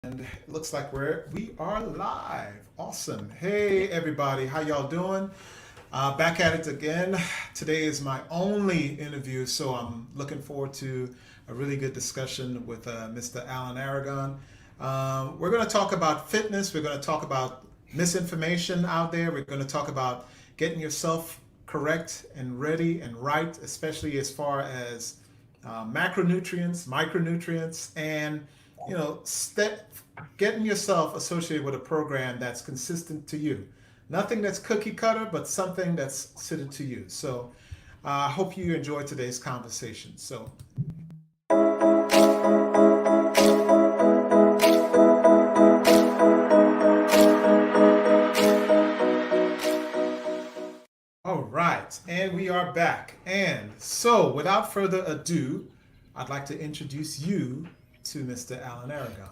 And it looks like we are live. Awesome. Hey everybody, how y'all doing? Back at it again. Today is my only interview, so I'm looking forward to a really good discussion with Mr. Alan Aragon. We're going to talk about fitness. We're going to talk about misinformation out there. We're going to talk about getting yourself correct and ready and right, especially as far as macronutrients, micronutrients, and getting yourself associated with a program that's consistent to you. Nothing that's cookie cutter, but something that's suited to you. So I hope you enjoyed today's conversation. So, all right, and we are back. And so, without further ado, I'd like to introduce you to Mr. Alan Aragon.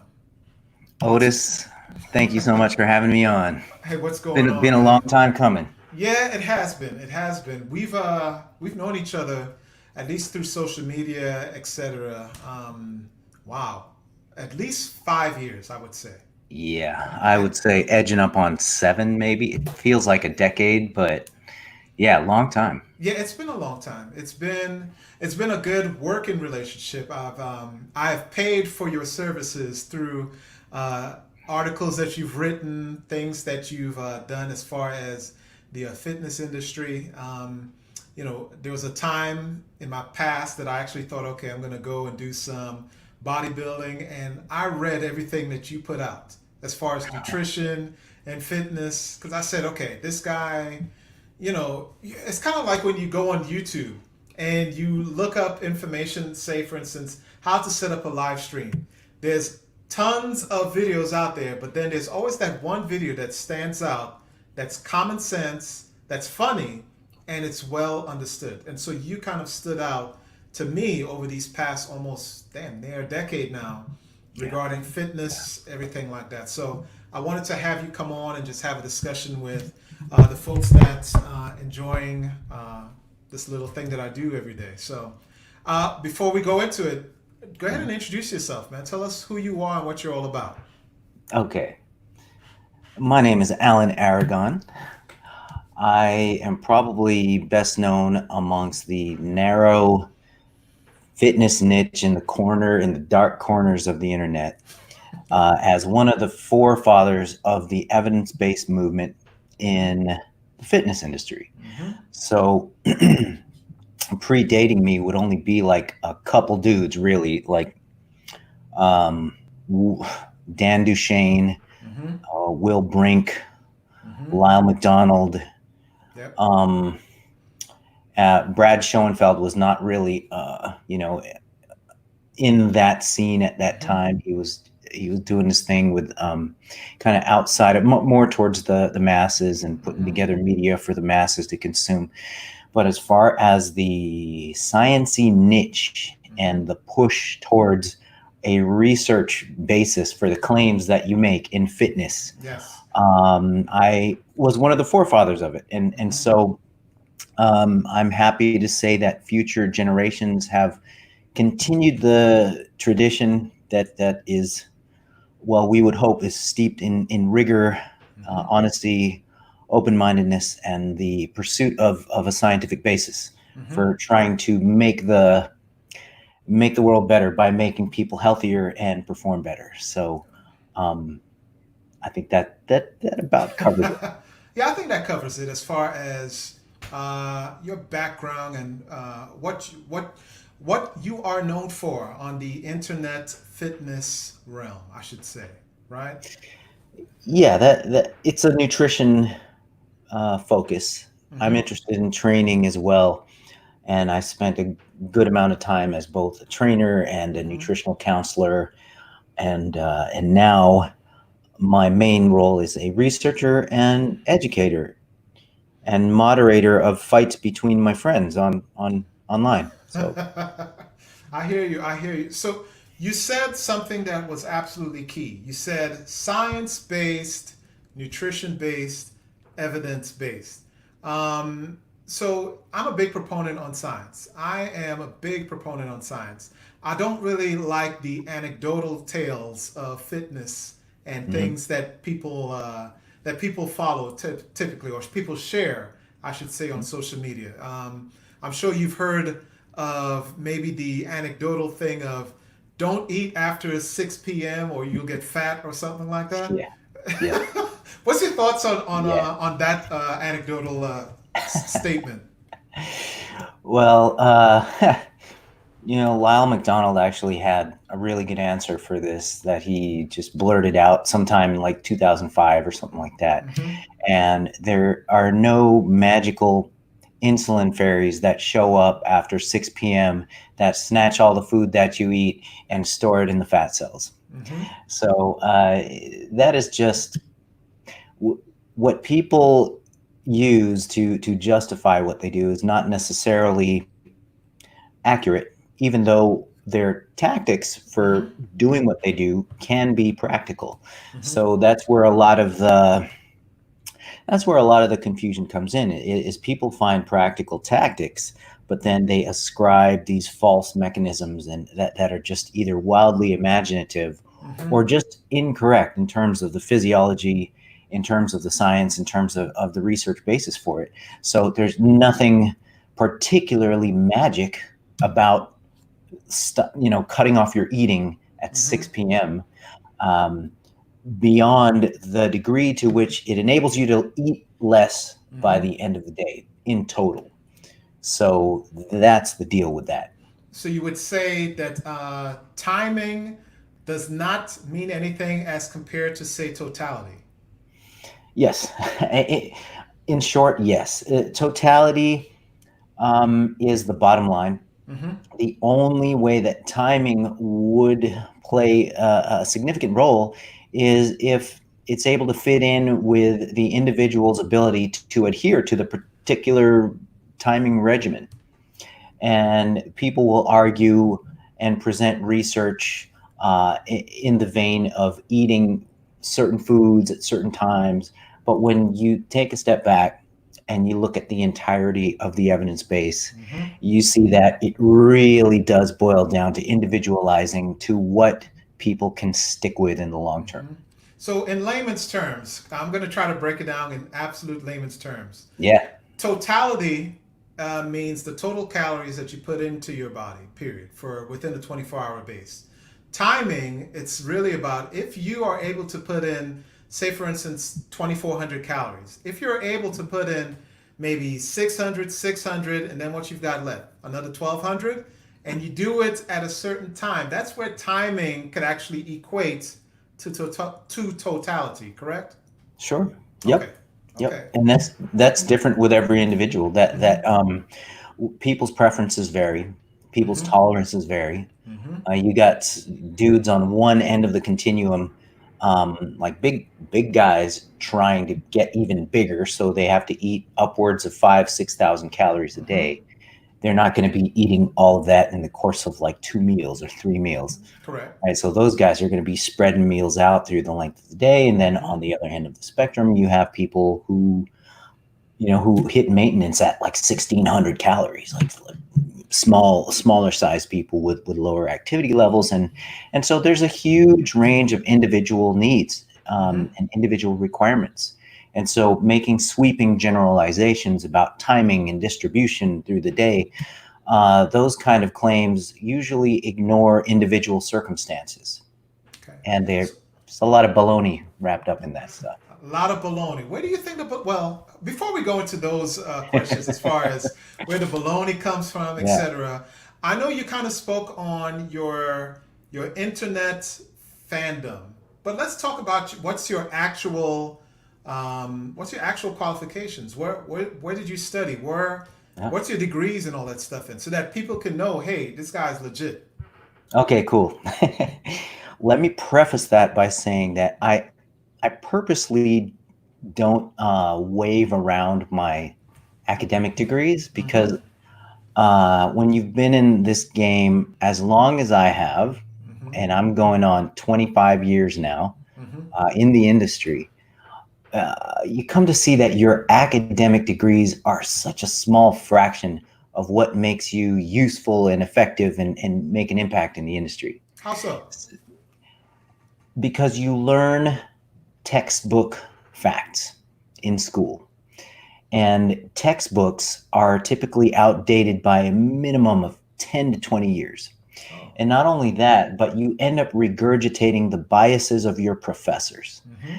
What's Otis, thank you so much for having me on. Hey, what's going Been on, a long man? time coming. Yeah, it has been. It has been. We've known each other at least through social media, etc. Wow, at least 5 years, I would say. Yeah, I And would say edging up on 7, maybe. It feels like a decade, but yeah, long time. yeah, it's been a long time. It's been a good working relationship. I've paid for your services through uh, articles that you've written, things that you've done as far as the fitness industry. There was a time in my past that I actually thought, okay, I'm going to go and do some bodybuilding, and I read everything that you put out as far as nutrition and fitness because I said, okay, this guy, it's kind of like when you go on YouTube and you look up information, say, for instance, how to set up a live stream. There's tons of videos out there, but then there's always that one video that stands out that's common sense, that's funny, and it's well understood. And so you kind of stood out to me over these past almost, damn, near a decade now Yeah. regarding fitness, everything like that. So I wanted to have you come on and just have a discussion with the folks that enjoying this little thing that I do every day. So before we go into it, go ahead and introduce yourself, man. Tell us who you are and what you're all about. Okay. My name is Alan Aragon. I am probably best known amongst the narrow fitness niche in the dark corners of the internet, as one of the forefathers of the evidence-based movement in the fitness industry. Mm-hmm. So predating me would only be like a couple dudes, really, like um, Dan Duchesne, Mm-hmm. Will Brink, Mm-hmm. Lyle McDonald. Yep. Um, Brad Schoenfeld was not really, in that scene at that Mm-hmm. time. He was doing this thing with kind of outside of more towards the masses and putting Mm-hmm. together media for the masses to consume. But as far as the sciency niche Mm-hmm. and the push towards a research basis for the claims that you make in fitness, Yes. I was one of the forefathers of it, and Mm-hmm. so I'm happy to say that future generations have continued the tradition that is, well, we would hope is steeped in rigor, Mm-hmm. honesty, open-mindedness, and the pursuit of a scientific basis Mm-hmm. for trying to make the world better by making people healthier and perform better. So um, I think that about covers it. Yeah, I think that covers it as far as your background and what you are known for on the internet fitness realm, I should say, right? Yeah, that it's a nutrition focus. I'm Mm-hmm. interested in training as well, and I spent a good amount of time as both a trainer and a Mm-hmm. nutritional counselor, and now my main role is a researcher and educator and moderator of fights between my friends on online. So I hear you. I hear you. So you said something that was absolutely key. You said science based, nutrition based, evidence based. So I'm a big proponent on science. I am a big proponent on science. I don't really like the anecdotal tales of fitness and Hmm. things that people follow typically, or people share, I should say, on social media. I'm sure you've heard of maybe the anecdotal thing of don't eat after 6 p.m. or you'll get fat or something like that. Yeah. Yep. What's your thoughts Yeah. on that anecdotal statement? Well, Lyle McDonald actually had a really good answer for this that he just blurted out sometime in like 2005 or something like that. Mm-hmm. And there are no magical insulin fairies that show up after 6 p.m. that snatch all the food that you eat and store it in the fat cells. Mm-hmm. So that is just what people use to justify what they do is not necessarily accurate, even though their tactics Mm-hmm. for doing what they do can be practical. Mm-hmm. So that's where a lot of the confusion comes in. Is people find practical tactics, but then they ascribe these false mechanisms and that are just either wildly imaginative Mm-hmm. or just incorrect in terms of the physiology, in terms of the science, in terms of the research basis for it. So there's nothing particularly magic about cutting off your eating at Mm-hmm. 6 p.m. Um, beyond the degree to which it enables you to eat less by Mm-hmm. the end of the day in total. So that's the deal with that. So you would say that timing does not mean anything as compared to, say, totality. Yes. In short, yes. Totality is the bottom line. Mm-hmm. The only way that timing would play a significant role is if it's able to fit in with the individual's ability to adhere to the particular timing regimen. And people will argue and present research in the vein of eating certain foods at certain times. But when you take a step back and you look at the entirety of the evidence base, Mm-hmm. you see that it really does boil down to individualizing to what people can stick with in the long term. Mm-hmm. So, in layman's terms, I'm going to try to break it down in absolute layman's terms. Yeah. Totality means the total calories that you put into your body, period, for within a 24-hour base. Timing, it's really about if you are able to put in, say, for instance, 2,400 calories. If you're able to put in maybe 600, and then what you've got left, another 1,200, and you do it at a certain time, that's where timing could actually equate to totality, correct? Sure. Okay. Yep. Okay. Yep. And that's different with every individual. Mm-hmm. People's preferences vary, people's Mm-hmm. tolerances vary. Mm-hmm. You got dudes on one end of the continuum, like big guys trying to get even bigger, so they have to eat upwards of 5,000-6,000 calories a Mm-hmm. day. They're not going to be eating all of that in the course of like 2 meals or 3 meals. Correct. Right, so those guys are going to be spreading meals out through the length of the day, and then Mm-hmm. on the other end of the spectrum, you have people who hit maintenance at like 1,600 calories, like smaller size people with lower activity levels, and so there's a huge range of individual needs Mm-hmm. and individual requirements. And so making sweeping generalizations about timing and distribution through the day, those kind of claims usually ignore individual circumstances. Okay. And there's So, a lot of baloney wrapped up in that stuff. a lot of baloney. Where do you think the well? Before we go into those questions, as far as where the baloney comes from, Yeah. etc., I know you kind of spoke on your internet fandom, but let's talk about what's your actual qualifications? Where did you study? Yeah. What's your degrees and all that stuff in, so that people can know, hey, this guy's legit. Okay, cool. Let me preface that by saying that I purposely don't wave around my academic degrees Mm-hmm. because when you've been in this game as long as I have, Mm-hmm. and I'm going on 25 years now Mm-hmm. in the industry, you come to see that your academic degrees are such a small fraction of what makes you useful and effective and make an impact in the industry. How so? Because you learn textbook facts in school. And textbooks are typically outdated by a minimum of 10 to 20 years. Oh. And not only that, but you end up regurgitating the biases of your professors. Mm-hmm.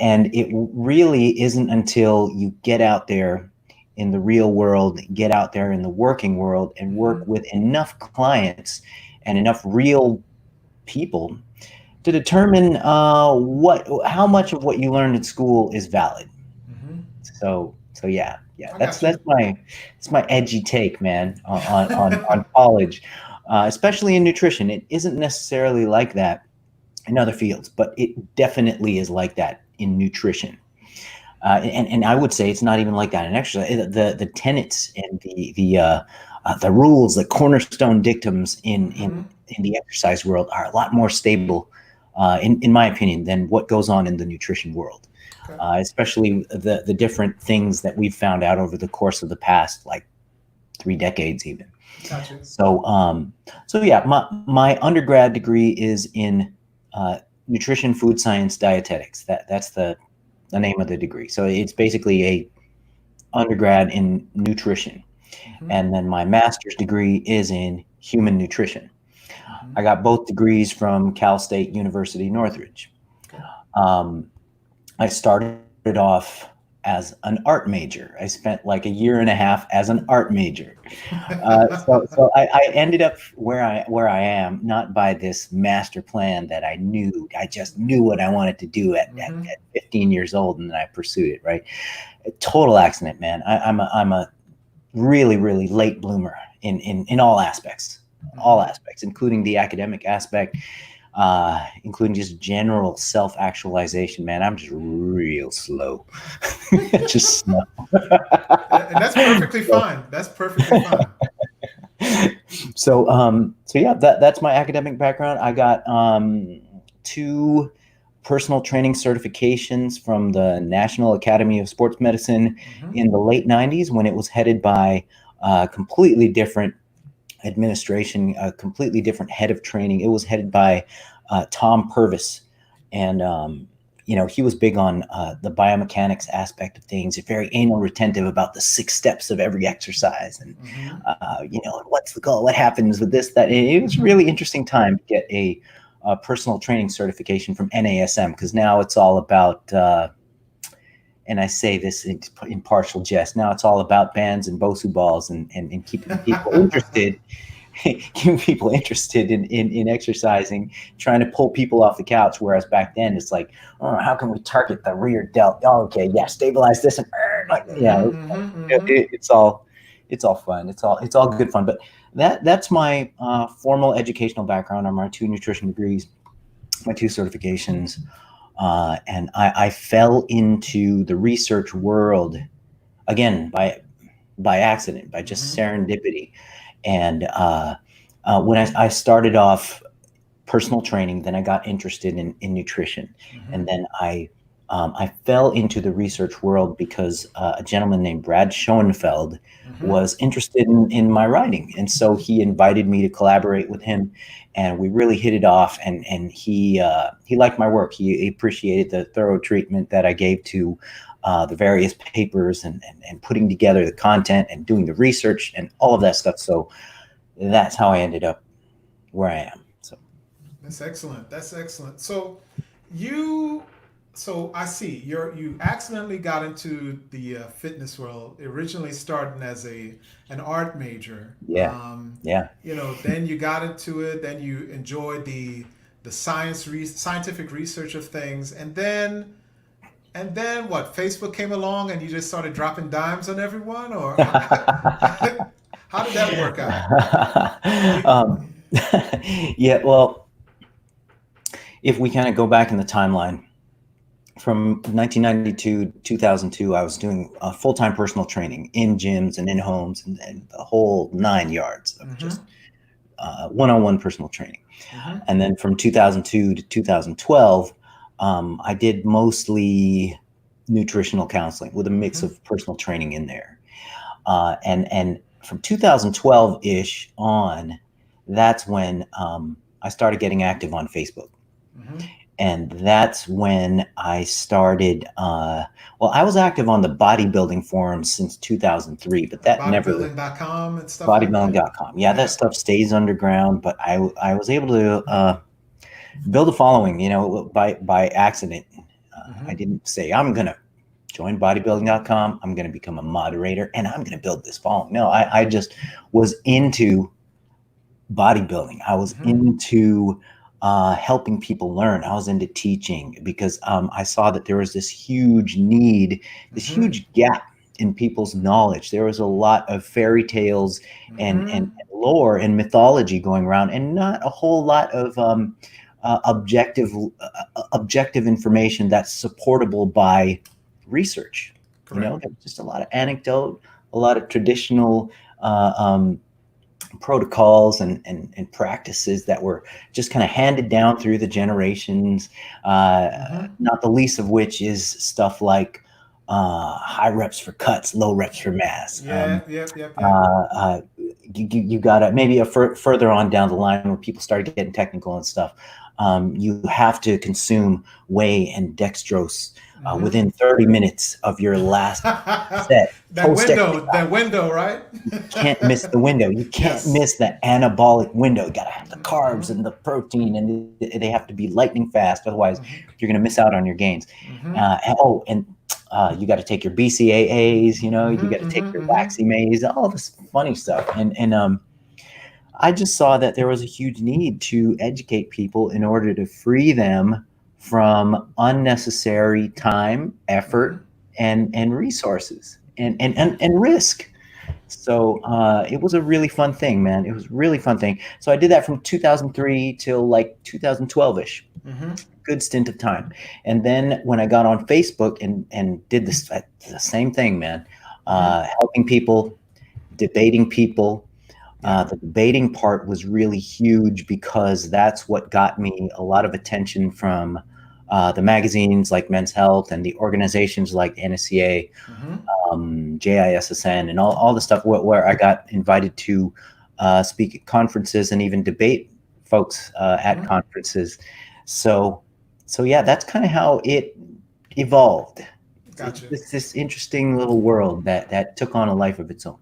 And it really isn't until you get out there in the real world, get out there in the working world, and work with enough clients and enough real people to determine how much of what you learned in school is valid. Mm-hmm. So yeah, I that's got you. that's my edgy take, man, on college, especially in nutrition. It isn't necessarily like that in other fields, but it definitely is like that in nutrition. And I would say it's not even like that in exercise. The tenets and the rules, the cornerstone dictums in the exercise world are a lot more stable, in my opinion, than what goes on in the nutrition world. Okay. Especially the different things that we've found out over the course of the past, like 3 decades even. Gotcha. So yeah, my undergrad degree is in nutrition, food science, dietetics. That's the name of the degree. So it's basically a undergrad in nutrition. Mm-hmm. And then my master's degree is in human nutrition. Mm-hmm. I got both degrees from Cal State University, Northridge. Okay. I started off as an art major. I spent like a year and a half as an art major. So I ended up where I am, not by this master plan that I knew. I just knew what I wanted to do at 15 years old, and then I pursued it. Right, a total accident, man. I'm a really late bloomer in all aspects, including the academic aspect. Including just general self-actualization, man. I'm just real slow. Just slow. And that's perfectly fine. That's perfectly fine. So yeah, that's my academic background. I got 2 personal training certifications from the National Academy of Sports Medicine in the late 90s, when it was headed by a completely different administration, a completely different head of training. It was headed by Tom Purvis, and he was big on the biomechanics aspect of things. Very anal retentive about the 6 steps of every exercise, and what's the goal, what happens with this, that. It was a really interesting time to get a personal training certification from NASM, because now it's all about and I say this in partial jest, now it's all about bands and Bosu balls and keeping people interested, in exercising, trying to pull people off the couch. Whereas back then it's like, oh, how can we target the rear delt? Oh, okay, yeah, stabilize this, and it's all fun. It's all good fun. But that's my formal educational background, on my 2 nutrition degrees, my 2 certifications. And I fell into the research world again by accident, by just serendipity. And when I started off personal training, then I got interested in nutrition, and then I fell into the research world because a gentleman named Brad Schoenfeld was interested in my writing, and so he invited me to collaborate with him, and we really hit it off. And he liked my work. He appreciated the thorough treatment that I gave to the various papers and putting together the content and doing the research and all of that stuff. So that's how I ended up where I am. So That's excellent. That's excellent. So I see you accidentally got into the fitness world, originally starting as an art major. Yeah. Then you got into it. Then you enjoyed the scientific research of things, and then what? Facebook came along, and you just started dropping dimes on everyone, or how did that work out? Yeah, well, if we kind of go back in the timeline, from 1992 to 2002, I was doing full-time personal training in gyms and in homes and the whole 9 yards of just one-on-one personal training. And then from 2002 to 2012, I did mostly nutritional counseling with a mix of personal training in there. And from 2012-ish on, that's when I started getting active on Facebook. Mm-hmm. And that's when I started, well, I was active on the bodybuilding forums since 2003, but that never, Bodybuilding.com and stuff like that. bodybuilding.com. Yeah, that stuff stays underground, but I was able to build a following, by accident. I didn't say, I'm going to join bodybuilding.com. I'm going to become a moderator and I'm going to build this following. No, I just was into bodybuilding. I was into helping people learn. I was into teaching because I saw that there was this huge need, this huge gap in people's knowledge. There was a lot of fairy tales and lore and mythology going around, and not a whole lot of objective information that's supportable by research. Correct. There's just a lot of anecdote, a lot of traditional protocols and practices that were just kind of handed down through the generations, not the least of which is stuff like high reps for cuts, low reps for mass. You got to maybe further on down the line where people started getting technical and stuff. You have to consume whey and dextrose within 30 minutes of your last set. That window, right? You can't miss the window. You can't miss the anabolic window. You got to have the carbs and the protein, and they have to be lightning fast. Otherwise, you're going to miss out on your gains. You got to take your BCAAs, you got to take your waxy maize, all this funny stuff. And I just saw that there was a huge need to educate people in order to free them from unnecessary time, effort, and resources and risk. So it was a really fun thing, man. It was a really fun thing. So I did that from 2003 till like 2012-ish. Good stint of time. And then when I got on Facebook and did the same thing, man, helping people, debating people. The debating part was really huge because that's what got me a lot of attention from the magazines like Men's Health and the organizations like NSCA, JISSN, and all the stuff where I got invited to speak at conferences and even debate folks at conferences. So yeah, that's kind of how it evolved. Gotcha. It's this interesting little world that took on a life of its own.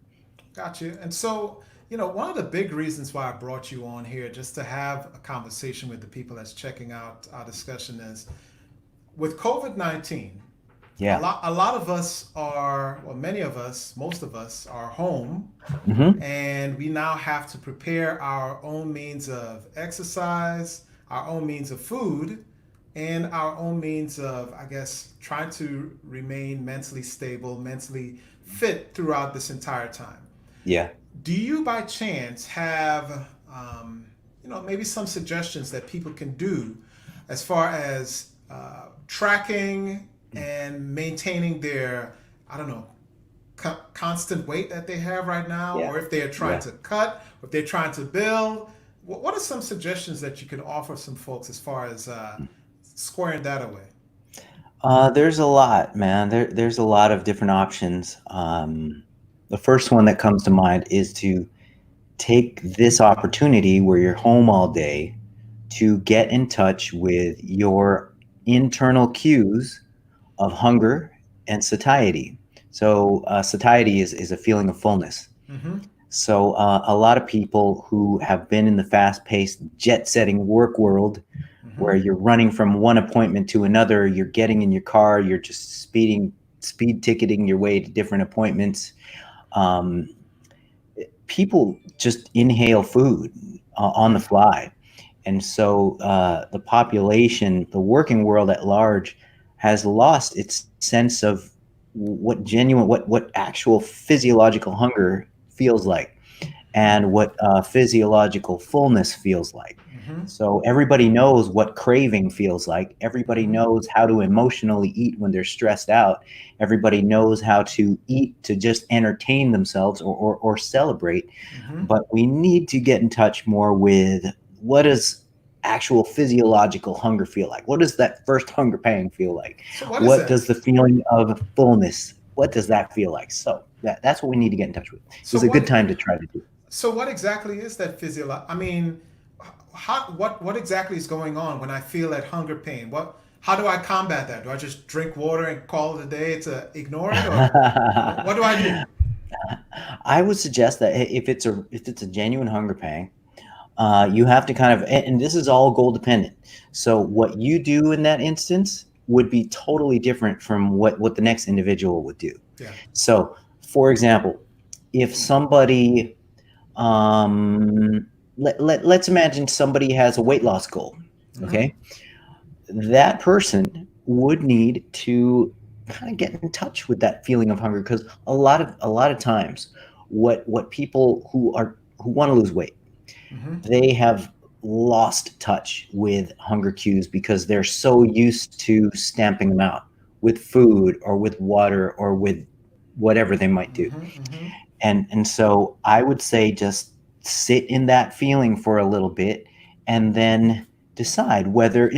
Gotcha. And so, one of the big reasons why I brought you on here just to have a conversation with the people that's checking out our discussion is with COVID-19. Yeah. A lot of us are, well, many of us, most of us are home, and we now have to prepare our own means of exercise, our own means of food, and our own means of, I guess, trying to remain mentally stable, mentally fit throughout this entire time. Yeah. Do you by chance have, maybe some suggestions that people can do as far as tracking and maintaining their, I don't know, constant weight that they have right now, or if they're trying to cut, or if they're trying to build? What are some suggestions that you can offer some folks as far as squaring that away? There's a lot, man. There's a lot of different options. The first one that comes to mind is to take this opportunity where you're home all day to get in touch with your internal cues of hunger and satiety. So satiety is a feeling of fullness. So a lot of people who have been in the fast-paced, jet-setting work world, where you're running from one appointment to another, you're getting in your car, you're just speed ticketing your way to different appointments. People just inhale food on the fly. And so the population, the working world at large, has lost its sense of what actual physiological hunger feels like, and what physiological fullness feels like. So everybody knows what craving feels like. Everybody knows how to emotionally eat when they're stressed out. Everybody knows how to eat to just entertain themselves or celebrate. But we need to get in touch more with what does actual physiological hunger feel like? What does that first hunger pang feel like? So what does the feeling of fullness, what does that feel like? So That's what we need to get in touch with. It So was a good what? time to try to do. So what exactly is that physiology? I mean, what exactly is going on when I feel that hunger pain? How do I combat that? Do I just drink water and call it a day to ignore it, or what do I do? I would suggest that if it's a genuine hunger pang, you have to kind of, and this is all goal dependent. So what you do in that instance would be totally different from what the next individual would do. Yeah. So, for example, if somebody, let's imagine somebody has a weight loss goal. Mm-hmm. Okay, that person would need to kind of get in touch with that feeling of hunger, because a lot of times what people who want to lose weight, Mm-hmm. they have lost touch with hunger cues because they're so used to stamping them out with food or with water or with whatever they might do. Mm-hmm. Mm-hmm. And so I would say just sit in that feeling for a little bit, and then decide whether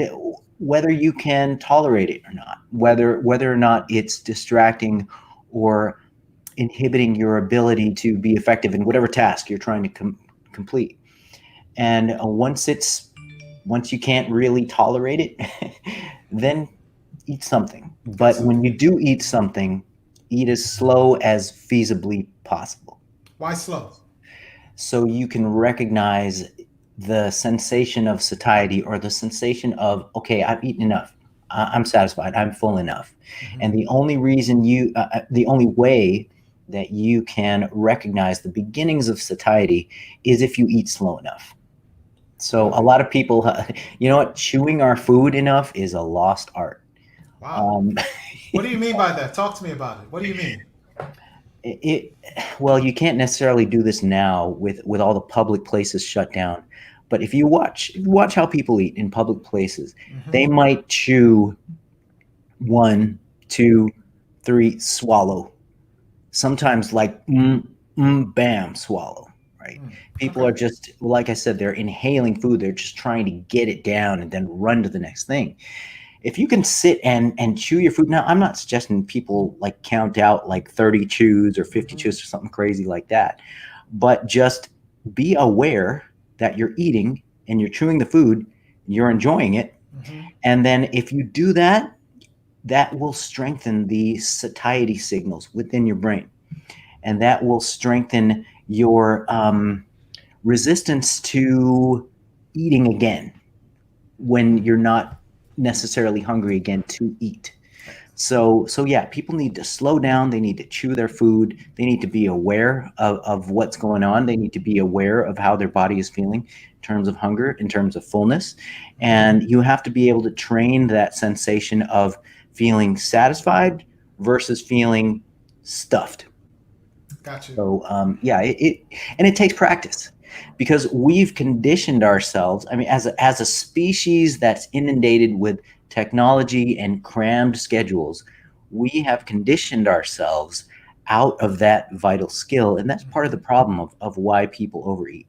you can tolerate it or not, whether or not it's distracting or inhibiting your ability to be effective in whatever task you're trying to complete. And once you can't really tolerate it, then eat something. But when you do eat something, eat as slow as feasibly possible, Why slow? so you can recognize the sensation of satiety, or the sensation of, okay, I've eaten enough, I'm satisfied, I'm full enough. Mm-hmm. And the only way that you can recognize the beginnings of satiety is if you eat slow enough. So a lot of people, you know what, chewing our food enough is a lost art. Wow. What do you mean by that? Talk to me about it. What do you mean? it Well, you can't necessarily do this now with all the public places shut down, but if you watch how people eat in public places, Mm-hmm. they might chew 1, 2, 3, swallow, sometimes like bam, swallow, right? People Okay. are just, like I said, they're inhaling food, they're just trying to get it down and then run to the next thing. If you can sit and chew your food, now I'm not suggesting people like count out like 30 chews or 50 Mm-hmm. chews or something crazy like that, but just be aware that you're eating and you're chewing the food, you're enjoying it. Mm-hmm. And then if you do that, that will strengthen the satiety signals within your brain, and that will strengthen your resistance to eating again when you're not necessarily hungry again to eat. So yeah, people need to slow down. They need to chew their food. They need to be aware of what's going on. They need to be aware of how their body is feeling in terms of hunger, in terms of fullness. And you have to be able to train that sensation of feeling satisfied versus feeling stuffed. Got you. So yeah, it takes practice, because we've conditioned ourselves. I mean, as a species that's inundated with technology and crammed schedules, we have conditioned ourselves out of that vital skill, and that's part of the problem of why people overeat.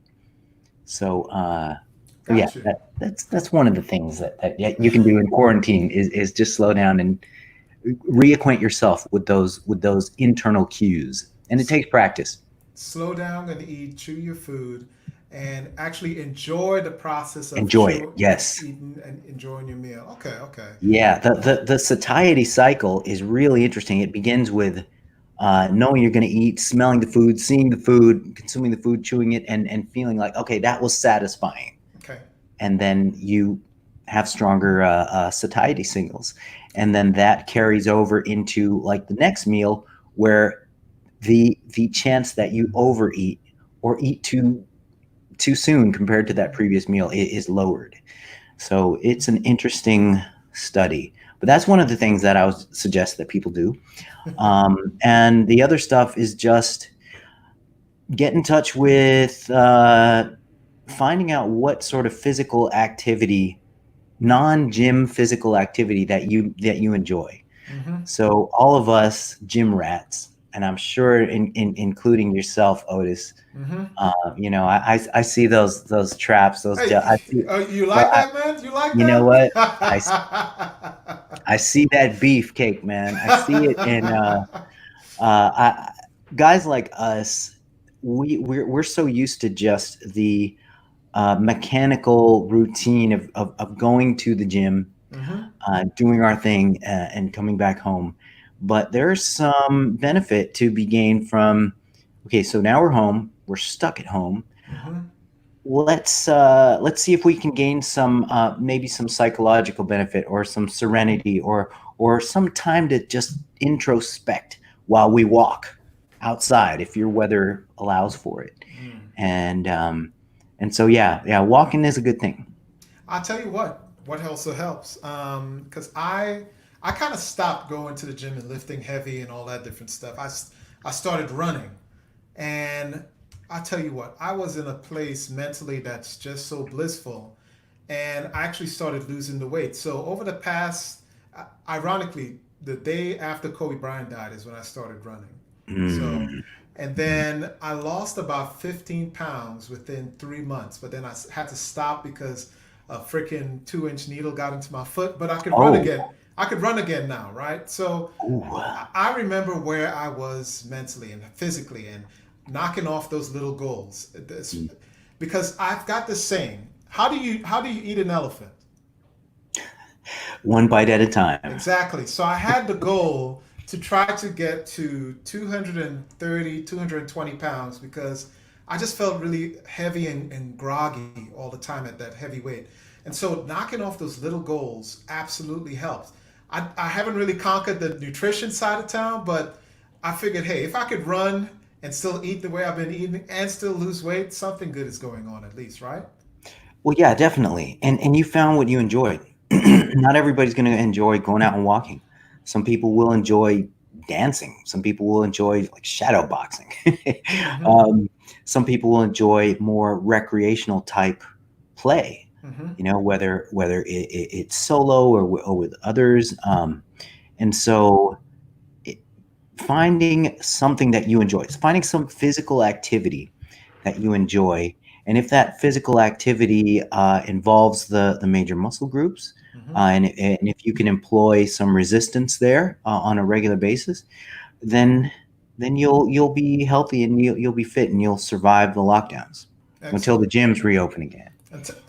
So yeah, Got you. that's one of the things that you can do in quarantine is just slow down and reacquaint yourself with those internal cues, and it takes practice. Slow down and eat, chew your food, and actually enjoy the process of Enjoy it. Yes. eating and enjoying your meal. Okay, okay. Yeah, the satiety cycle is really interesting. It begins with knowing you're going to eat, smelling the food, seeing the food, consuming the food, chewing it, and feeling like, okay, that was satisfying. Okay. And then you have stronger satiety signals, and then that carries over into like the next meal, where the chance that you overeat or eat too soon compared to that previous meal is lowered. So it's an interesting study, but that's one of the things that I would suggest that people do. And the other stuff is just get in touch with finding out what sort of physical activity, non-gym physical activity that you enjoy. Mm-hmm. So all of us gym rats, and I'm sure including yourself, Otis. Mm-hmm. I see those traps. Hey, I see. you Well, like that, man? You like you know what? that? I see that beefcake, man. I see it, and guys like us, we're so used to just the mechanical routine of going to the gym, Mm-hmm. doing our thing, and coming back home. But there's some benefit to be gained from, okay, so now we're home, we're stuck at home. Mm-hmm. Let's see if we can gain some maybe some psychological benefit or some serenity or some time to just introspect while we walk outside if your weather allows for it. Mm. And so yeah, walking is a good thing. I'll tell you what also helps. Because I kind of stopped going to the gym and lifting heavy and all that different stuff. I started running, and I tell you what, I was in a place mentally that's just so blissful, and I actually started losing the weight. So over the past, ironically, the day after Kobe Bryant died is when I started running. So, Mm. and then I lost about 15 pounds within 3 months, but then had to stop because a freaking 2 inch needle got into my foot. But I could run Oh, again. I could run again now, right? So ooh. I remember where I was mentally and physically and knocking off those little goals. Because I've got this saying: how do you eat an elephant? One bite at a time. Exactly. So I had the goal to try to get to 230, 220 pounds because I just felt really heavy and groggy all the time at that heavy weight. And so knocking off those little goals absolutely helps. I haven't really conquered the nutrition side of town, but I figured, hey, if I could run and still eat the way I've been eating and still lose weight, something good is going on at least, right? Well, yeah, definitely. And you found what you enjoyed. Not everybody's going to enjoy going out and walking. Some people will enjoy dancing. Some people will enjoy like shadow boxing. Mm-hmm. um, some people will enjoy more recreational type play. Mm-hmm. You know, whether it's solo or with others. And so it, finding something that you enjoy, finding some physical activity that you enjoy. And if that physical activity involves the major muscle groups, Mm-hmm. and if you can employ some resistance there on a regular basis, then you'll be healthy and you'll be fit and you'll survive the lockdowns until the Excellent. gyms reopen again.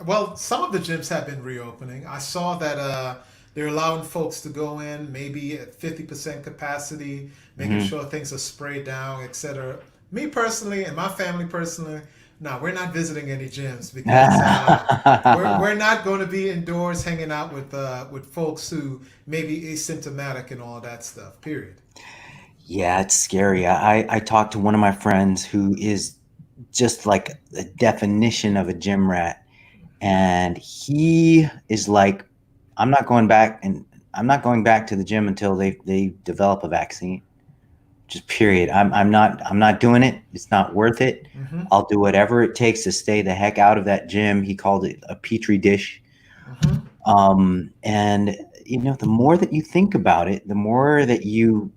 Well, some of the gyms have been reopening. I saw that they're allowing folks to go in maybe at 50% capacity, making Hmm. sure things are sprayed down, etc. Me personally and my family personally, no, we're not visiting any gyms because we're not going to be indoors hanging out with folks who may be asymptomatic and all that stuff. Period. Yeah, it's scary. I talked to one of my friends who is just like the definition of a gym rat, and he is like, I'm not going back, and I'm not going back to the gym until they develop a vaccine. Just period. I'm not doing it. It's not worth it. Mm-hmm. I'll do whatever it takes to stay the heck out of that gym. He called it a petri dish. Mm-hmm. And the more that you think about it, the more that you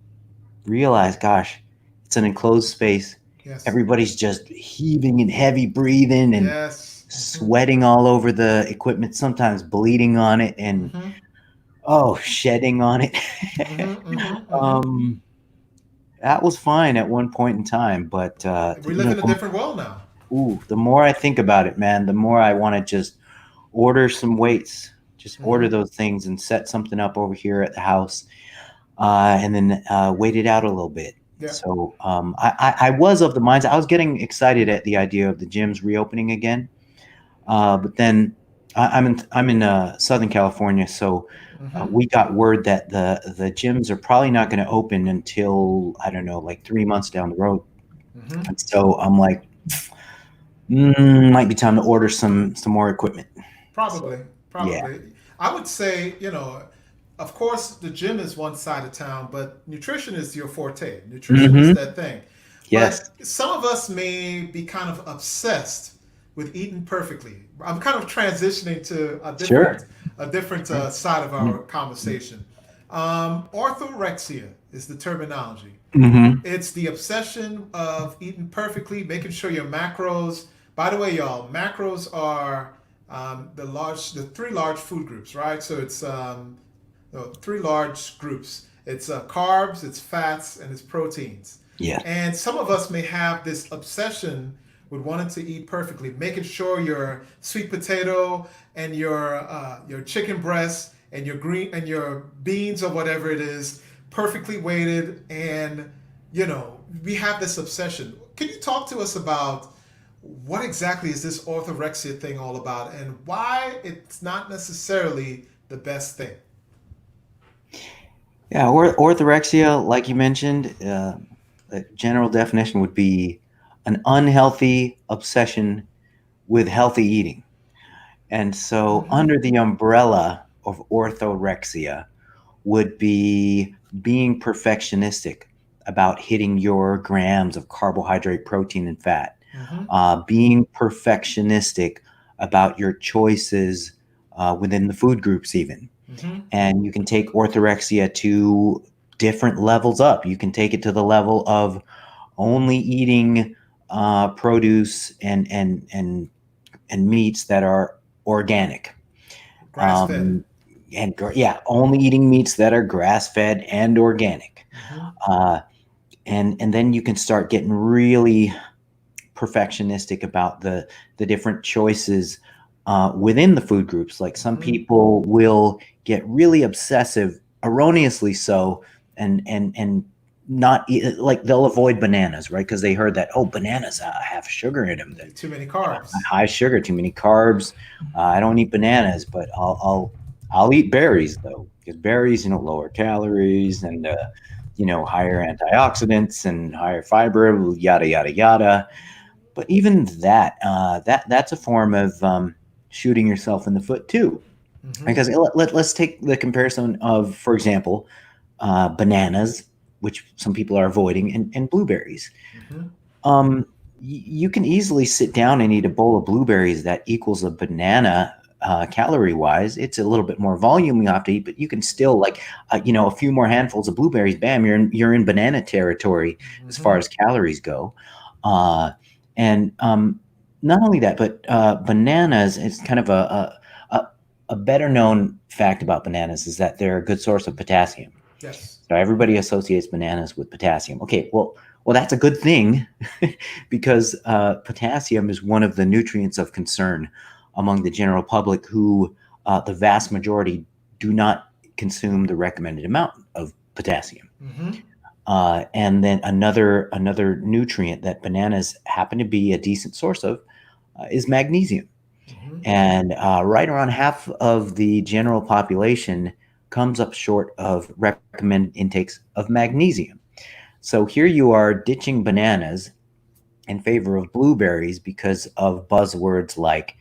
realize, gosh, it's an enclosed space. Yes. Everybody's just heaving and heavy breathing and Yes. Mm-hmm. sweating all over the equipment, sometimes bleeding on it and Mm-hmm. shedding on it. Mm-hmm. Mm-hmm. Mm-hmm. um, that was fine at one point in time, but We live in a different world now. the more I think about it, man, the more I want to just order some weights, just order Mm-hmm. those things and set something up over here at the house, and then wait it out a little bit. Yeah. So I was of the mindset. I was getting excited at the idea of the gyms reopening again, but then I'm in Southern California, so Mm-hmm. we got word that the gyms are probably not going to open until I don't know, like 3 months down the road. Mm-hmm. And so I'm like, might be time to order some more equipment. So Probably, yeah. probably. I would say, of course, the gym is one side of town, but nutrition is your forte. Nutrition is Hmm. that thing. Yes. But some of us may be kind of obsessed with eating perfectly. I'm kind of transitioning to Sure. a different side of our conversation. Orthorexia is the terminology. Mm-hmm. It's the obsession of eating perfectly, making sure your macros. By the way, y'all, macros are the three large food groups, right? So it's no, three large groups. It's carbs, it's fats, and it's proteins. Yes. And some of us may have this obsession with wanting to eat perfectly, making sure your sweet potato and your chicken breast and your green and your beans or whatever it is perfectly weighted. And we have this obsession. Can you talk to us about what exactly is this orthorexia thing all about, and why it's not necessarily the best thing? Yeah, orthorexia, like you mentioned, a general definition would be an unhealthy obsession with healthy eating. And so, Mm-hmm. under the umbrella of orthorexia, would be being perfectionistic about hitting your grams of carbohydrate, protein, and fat, Mm-hmm. being perfectionistic about your choices within the food groups, even. Mm-hmm. And you can take orthorexia to different levels up. You can take it to the level of only eating produce and meats that are organic. Grass fed. Um, and yeah, only eating meats that are grass fed and organic. Mm-hmm. Uh, and then you can start getting really perfectionistic about the different choices within the food groups. Like some Mm-hmm. people will get really obsessive, erroneously so, and not eat, like they'll avoid bananas, right? Because they heard that, oh, bananas have sugar in them. That Too many carbs. high sugar, too many carbs. I don't eat bananas, but I'll eat berries though, because berries, lower calories and higher antioxidants and higher fiber, yada yada yada. But even that's a form of shooting yourself in the foot too, Mm-hmm. because let's take the comparison of, for example, bananas, which some people are avoiding, and blueberries. Mm-hmm. um, you can easily sit down and eat a bowl of blueberries that equals a banana calorie wise. It's a little bit more volume you have to eat, but you can still a few more handfuls of blueberries. Bam, you're in banana territory as far Mm-hmm. as calories go. Uh, and Not only that, but bananas is kind of a better known fact about bananas is that they're a good source of potassium. Yes. So everybody associates bananas with potassium. Okay, well, that's a good thing because potassium is one of the nutrients of concern among the general public, who the vast majority do not consume the recommended amount of potassium. Mm-hmm. And then another nutrient that bananas happen to be a decent source of is magnesium. Mm-hmm. And right around half of the general population comes up short of recommended intakes of magnesium. So here you are ditching bananas in favor of blueberries because of buzzwords like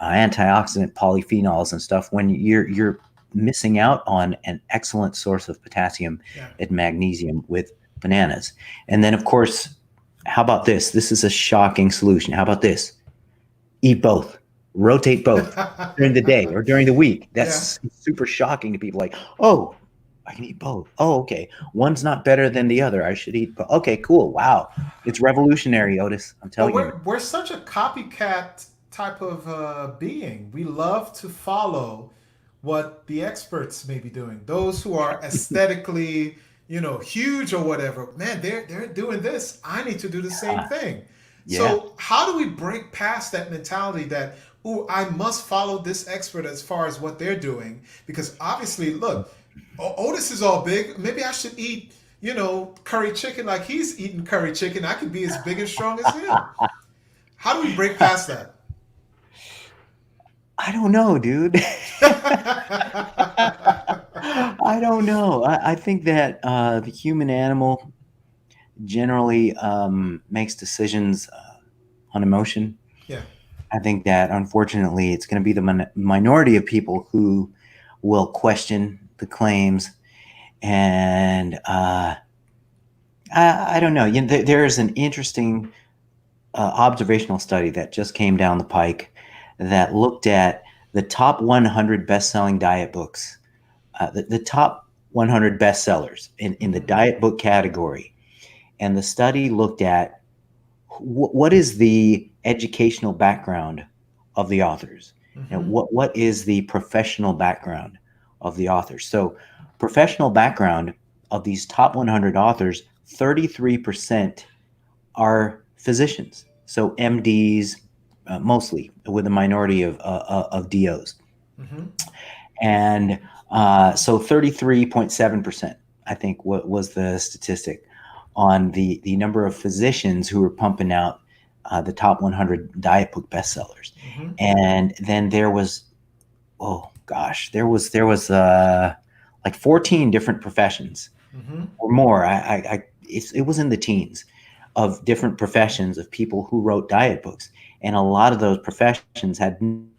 antioxidant polyphenols and stuff, when you're missing out on an excellent source of potassium Yeah. and magnesium with bananas. And then, of course, how about this? This is a shocking solution. How about this? Eat both. Rotate both during the day or during the week. Yeah. That's super shocking to people. Like, oh, I can eat both. Oh, okay. One's not better than the other. I should eat both. Okay, cool. Wow. It's revolutionary, Otis. I'm But telling you. we're such a copycat type of being. We love to follow what the experts may be doing. Those who are aesthetically, huge or whatever. Man, they're doing this. I need to do the same thing. Yeah. So how do we break past that mentality that, ooh, I must follow this expert as far as what they're doing? Because obviously, look, Otis is all big. Maybe I should eat, curry chicken like he's eating curry chicken. I could be as big and strong as him. How do we break past that? I don't know, dude. I don't know. I think that the human animal generally makes decisions on emotion. Yeah. I think that unfortunately it's going to be the minority of people who will question the claims. And I don't know. There is an interesting observational study that just came down the pike that looked at the top 100 best-selling diet books, the top 100 bestsellers in the Mm-hmm. diet book category. And the study looked at what is the educational background of the authors, and Mm-hmm. what is the professional background of the authors. So professional background of these top 100 authors, 33% are physicians. So MDs, mostly, with a minority of DOs. Mm-hmm. And so 33.7%, I think, what was the statistic on the number of physicians who were pumping out the top 100 diet book bestsellers. Mm-hmm. And then there was, oh gosh, there was like 14 different professions Mm-hmm. or more. It was in the teens of different professions of people who wrote diet books, and a lot of those professions had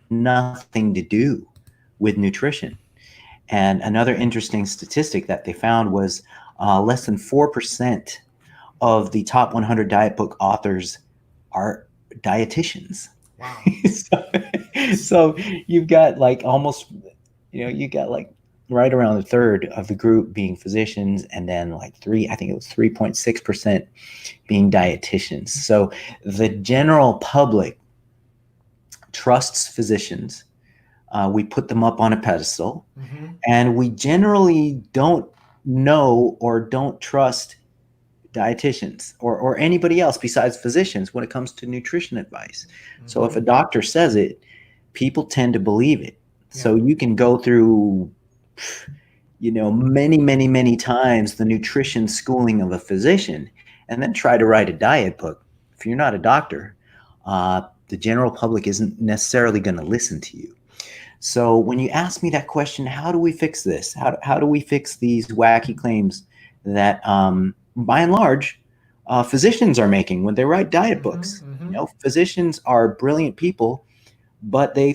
nothing to do with nutrition. And another interesting statistic that they found was less than 4% of the top 100 diet book authors are dietitians. Wow. so, so you've got like almost, you got like right around a third of the group being physicians, and then like I think it was 3.6% being dietitians. So the general public trusts physicians. We put them up on a pedestal, Mm-hmm. and we generally don't know or don't trust dietitians or anybody else besides physicians when it comes to nutrition advice. So if a doctor says it, people tend to believe it. So you can go through, many, many, many times the nutrition schooling of a physician and then try to write a diet book. If you're not a doctor, the general public isn't necessarily going to listen to you. So when you ask me that question, how do we fix this? How do we fix these wacky claims that, by and large, physicians are making when they write diet books? Mm-hmm. Physicians are brilliant people, but they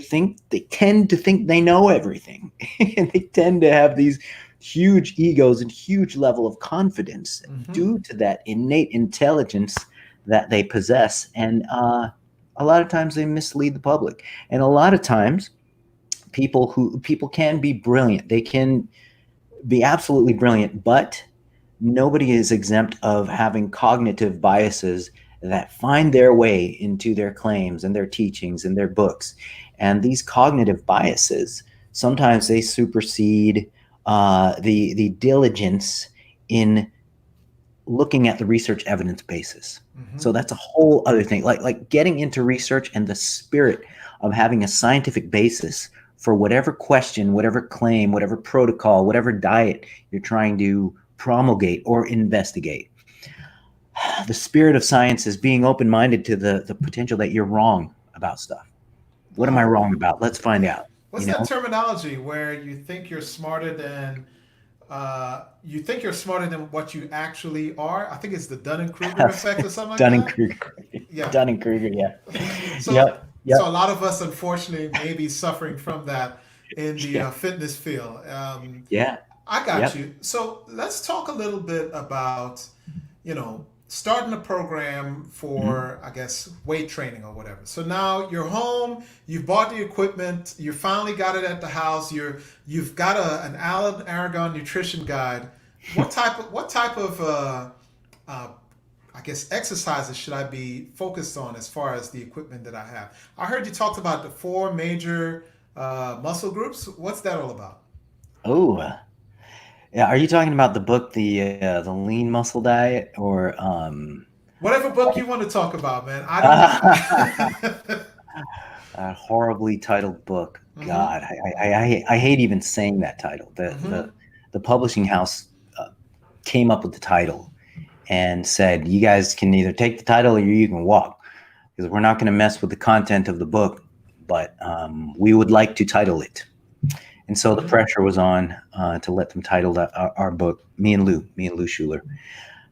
tend to think they know everything, and they tend to have these huge egos and huge level of confidence due to that innate intelligence that they possess. And a lot of times they mislead the public, and a lot of times people can be brilliant. They can be absolutely brilliant, but nobody is exempt of having cognitive biases that find their way into their claims and their teachings and their books. And these cognitive biases, sometimes they supersede the diligence in looking at the research evidence basis. Mm-hmm. So that's a whole other thing. Like getting into research and the spirit of having a scientific basis for whatever question, whatever claim, whatever protocol, whatever diet you're trying to promulgate or investigate. The spirit of science is being open-minded to the potential that you're wrong about stuff. What am I wrong about? Let's find out. What's that terminology where you think you're smarter than what you actually are? I think it's the Dunning-Kruger effect or something like Dunning-Kruger. Yeah. Dunning-Kruger, yeah. So, Yep. so a lot of us, unfortunately, may be suffering from that in the fitness field. Yeah. I got you. So let's talk a little bit about, starting a program for, I guess, weight training or whatever. So now you're home, you've bought the equipment, you finally got it at the house. You've got an Aragon nutrition guide. What type of I guess exercises should I be focused on as far as the equipment that I have? I heard you talked about the 4 major muscle groups. What's that all about? Oh, yeah. Are you talking about the book, the Lean Muscle Diet, or Whatever book you want to talk about, man. I don't. a horribly titled book? God, I hate even saying that title. The publishing house came up with the title and said, you guys can either take the title or you can walk, because we're not going to mess with the content of the book, but we would like to title it. And so the pressure was on to let them title our book, me and Lou Schuler.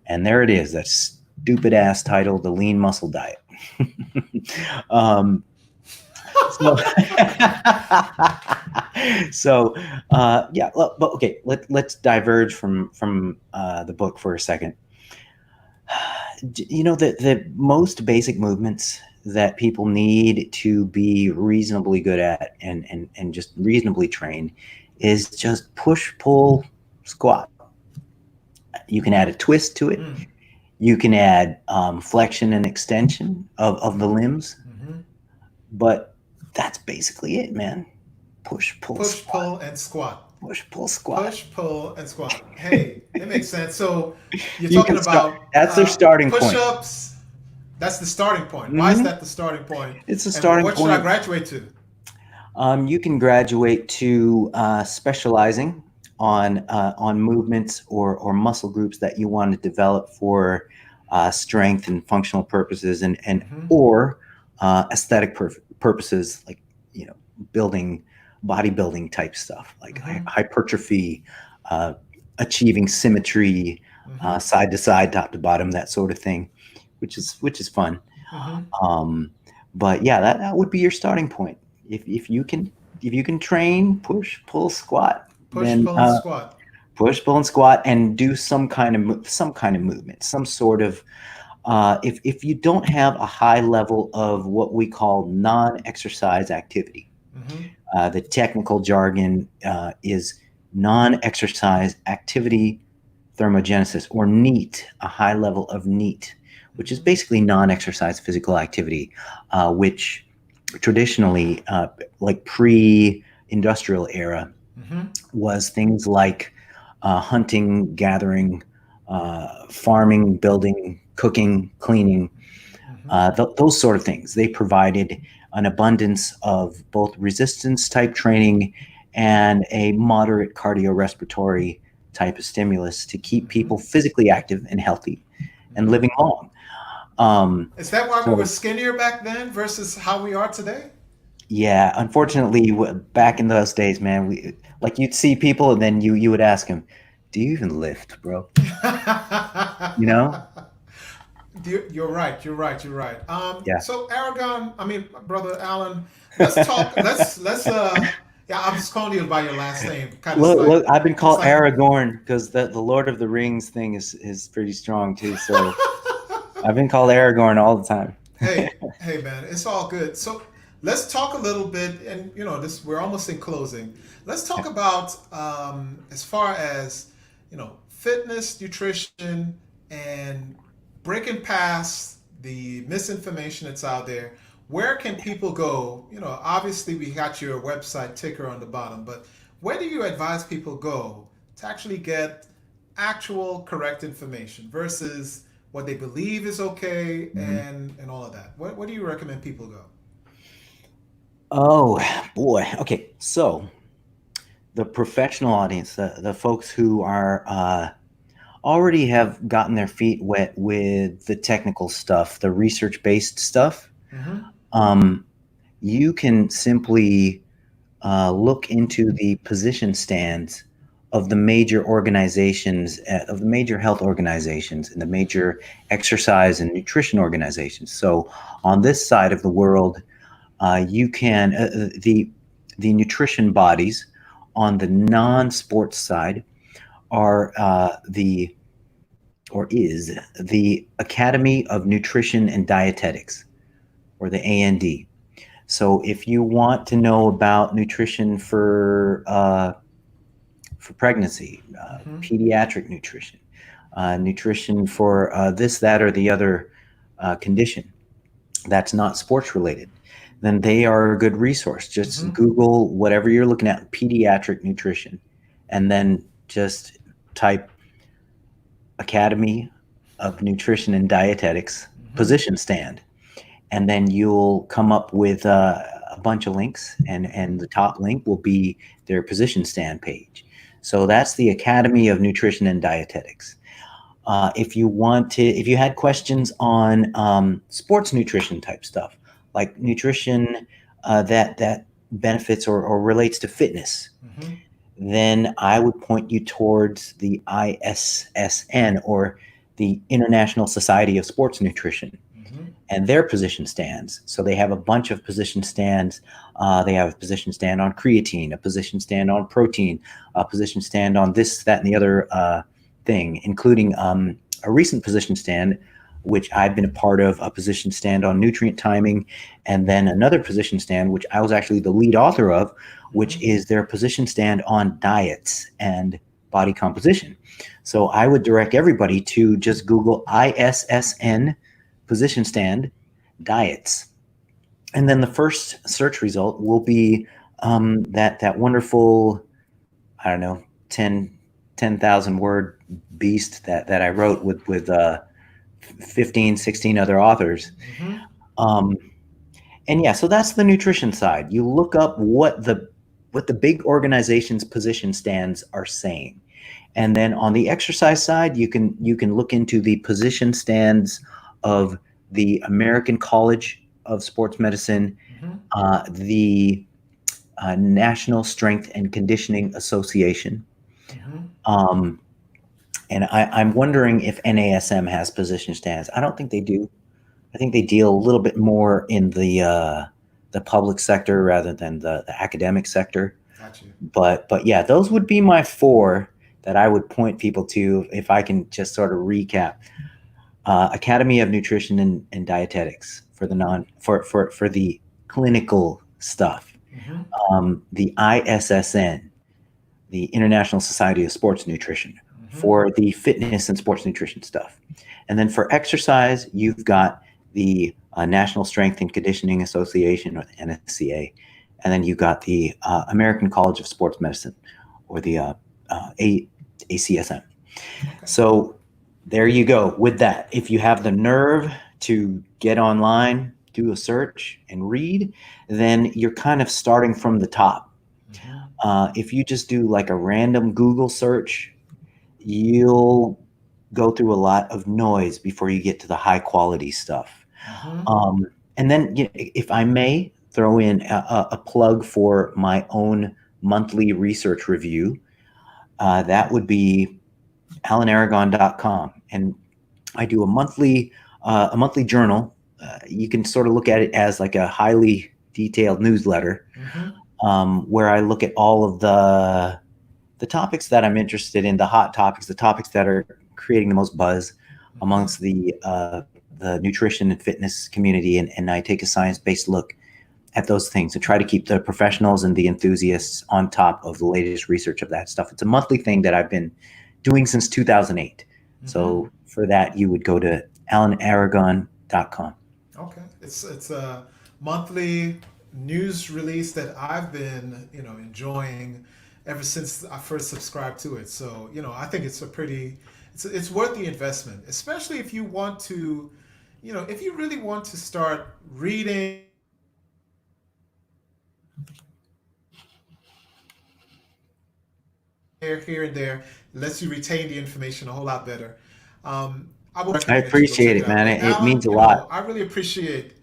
And there it is, that stupid ass title, The Lean Muscle Diet. Yeah, but okay, let's diverge from the book for a second. The most basic movements that people need to be reasonably good at and just reasonably trained is just push, pull, squat. You can add a twist to it. You can add flexion and extension of the limbs. But that's basically it, man. Push, pull, pull, and squat. push, pull, squat. Push, pull, and squat. Hey, it makes sense. So you're You talking can start. about That's their starting point. push-ups. That's the starting point. Why is Hmm. that the starting point? It's a And starting what should I point. graduate to? You can graduate to specializing on movements or muscle groups that you want to develop for strength and functional purposes, and Hmm. or aesthetic purposes, like building bodybuilding type stuff, like Hmm. hypertrophy, uh, achieving symmetry, Hmm. side to side, top to bottom, that sort of thing, which is fun. Hmm. Um, but yeah, that would be your starting point. If you can train push, pull, squat, Push, then pull, and squat. push, pull, and squat, and do some kind of movement, some sort of. If you don't have a high level of what we call non-exercise activity, Hmm. the technical jargon is non-exercise activity thermogenesis, or NEAT, a high level of NEAT, which is Hmm. basically non-exercise physical activity, which traditionally, like pre-industrial era, Hmm. was things like hunting, gathering, farming, building, cooking, cleaning, Hmm. those sort of things. They provided an abundance of both resistance type training and a moderate cardiorespiratory type of stimulus to keep Hmm. people physically active and healthy and Hmm. living long. Um, Is that why we were so skinnier back then versus how we are today? yeah, unfortunately, back in those days, man, we like you'd see people and then you would ask them, "Do you even lift, bro?" You know? You're right. You're right. You're right. Yeah. So Aragon, I mean, brother Alan, let's talk. Let's. Yeah, I'm just calling you by your last name. Kind of like, Look, I've been it's called like. Aragorn because the Lord of the Rings thing is pretty strong too. So I've been called Aragorn all the time. Hey, man, it's all good. So let's talk a little bit, and this we're almost in closing. Let's talk about as far as fitness, nutrition, and breaking past the misinformation that's out there. Where can people go? Obviously we got your website ticker on the bottom, but where do you advise people go to actually get actual correct information versus what they believe is okay Mhm. and all of that? Where do you recommend people go? Oh boy. Okay. So the professional audience, the folks who are already have gotten their feet wet with the technical stuff, the research based stuff, Mm-hmm. um, you can simply look into the position stands of the major organizations, of the major health organizations, and the major exercise and nutrition organizations. So on this side of the world, you can the nutrition bodies on the non-sports side are the or is the Academy of Nutrition and Dietetics, or the AND. So if you want to know about nutrition for pregnancy, Mm-hmm. pediatric nutrition, nutrition for this, that, or the other condition that's not sports related, then they are a good resource. Just Mm-hmm. Google whatever you're looking at, pediatric nutrition, and then just type Academy of Nutrition and Dietetics Mm-hmm. position stand, and then you'll come up with a bunch of links, and the top link will be their position stand page. So that's the Academy of Nutrition and Dietetics. If you had questions on sports nutrition type stuff, like nutrition that benefits or relates to fitness, Mm-hmm. then I would point you towards the ISSN, or the International Society of Sports Nutrition, Mm-hmm. and their position stands. So they have a bunch of position stands. They have a position stand on creatine, a position stand on protein, a position stand on this, that, and the other thing, including a recent position stand, which I've been a part of, a position stand on nutrient timing, and then another position stand, which I was actually the lead author of, which Mm-hmm. is their position stand on diets and body composition. So I would direct everybody to just Google ISSN position stand diets, and then the first search result will be that wonderful I don't know, 10,000 word beast that I wrote with 15, 16 other authors. Mm-hmm. Um, and yeah, so that's the nutrition side. You look up what the big organizations' position stands are saying. And then on the exercise side, you can look into the position stands of the American College of Sports Medicine, Mm-hmm. the National Strength and Conditioning Association. Mm-hmm. Um, and I'm wondering if NASM has position stands. I don't think they do. I think they deal a little bit more in the public sector rather than the academic sector. Got you. But yeah, those would be my four that I would point people to if I can just sort of recap. Academy of Nutrition and Dietetics for the for the clinical stuff. Mm-hmm. The ISSN, the International Society of Sports Nutrition, Mm-hmm. for the fitness and sports nutrition stuff. And then for exercise, you've got the National Strength and Conditioning Association, or the NSCA. And then you've got the American College of Sports Medicine, or the ACSM. Okay. So there you go with that. If you have the nerve to get online, do a search, and read, then you're kind of starting from the top. Mm-hmm. If you just do like a random Google search, you'll go through a lot of noise before you get to the high quality stuff. Mm-hmm. And then, if I may throw in a plug for my own monthly research review, that would be alanaragon.com. And I do a monthly journal. You can sort of look at it as like a highly detailed newsletter, Mm-hmm. where I look at all of the topics that I'm interested in, the hot topics, the topics that are creating the most buzz amongst the nutrition and fitness community, and I take a science-based look at those things and try to keep the professionals and the enthusiasts on top of the latest research of that stuff. It's a monthly thing that I've been doing since 2008. Mm-hmm. So for that, you would go to alanaragon.com. Okay. It's a monthly news release that I've been, enjoying ever since I first subscribed to it. So, I think it's worth the investment, especially if you want to, if you really want to start reading here and there, lets you retain the information a whole lot better. I would I recommend that you go appreciate check it it, out. man. And It Alan, means a lot. I really appreciate.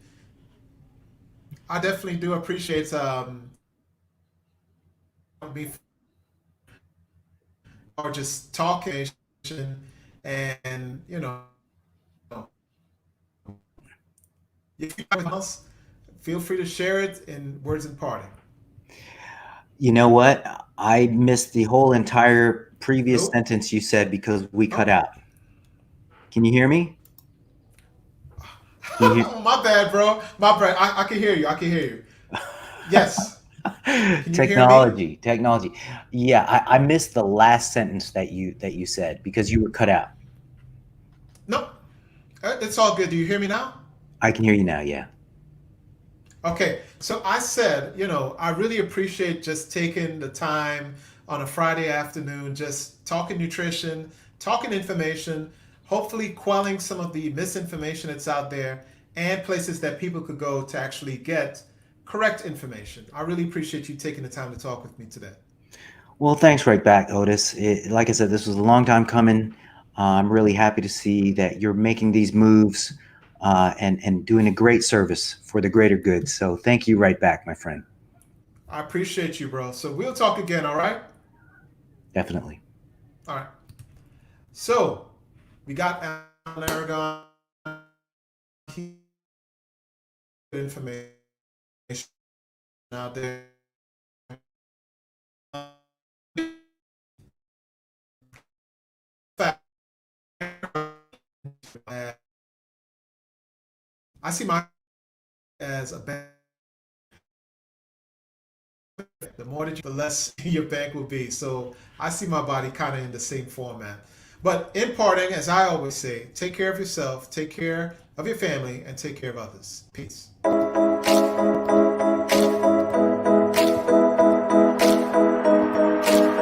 I definitely do appreciate me or just talking and if you have anything else, feel free to share it in words in parting. You know what? I missed the whole entire previous Hello? sentence you said because we cut Oh, out. Can you hear me? Can you my bad, bro. My bad. I can hear you. I can hear you. Yes. hear Can you hear me? technology. Yeah, I missed the last sentence that you said because you were cut out. No, it's all good. Do you hear me now? I can hear you now. Yeah. Okay, so I said, I really appreciate just taking the time on a Friday afternoon, just talking nutrition, talking information, hopefully quelling some of the misinformation that's out there and places that people could go to actually get correct information. I really appreciate you taking the time to talk with me today. Well, thanks right back, Otis. Like I said, this was a long time coming. I'm really happy to see that you're making these moves, and doing a great service for the greater good. So thank you right back, my friend. I appreciate you, bro. So we'll talk again, all right? Definitely. All right. So we got Alan Aragon information out there. I see my as a bank. The more that you, the less your bank will be. So I see my body kind of in the same format. But in parting, as I always say, take care of yourself, take care of your family, and take care of others. Peace.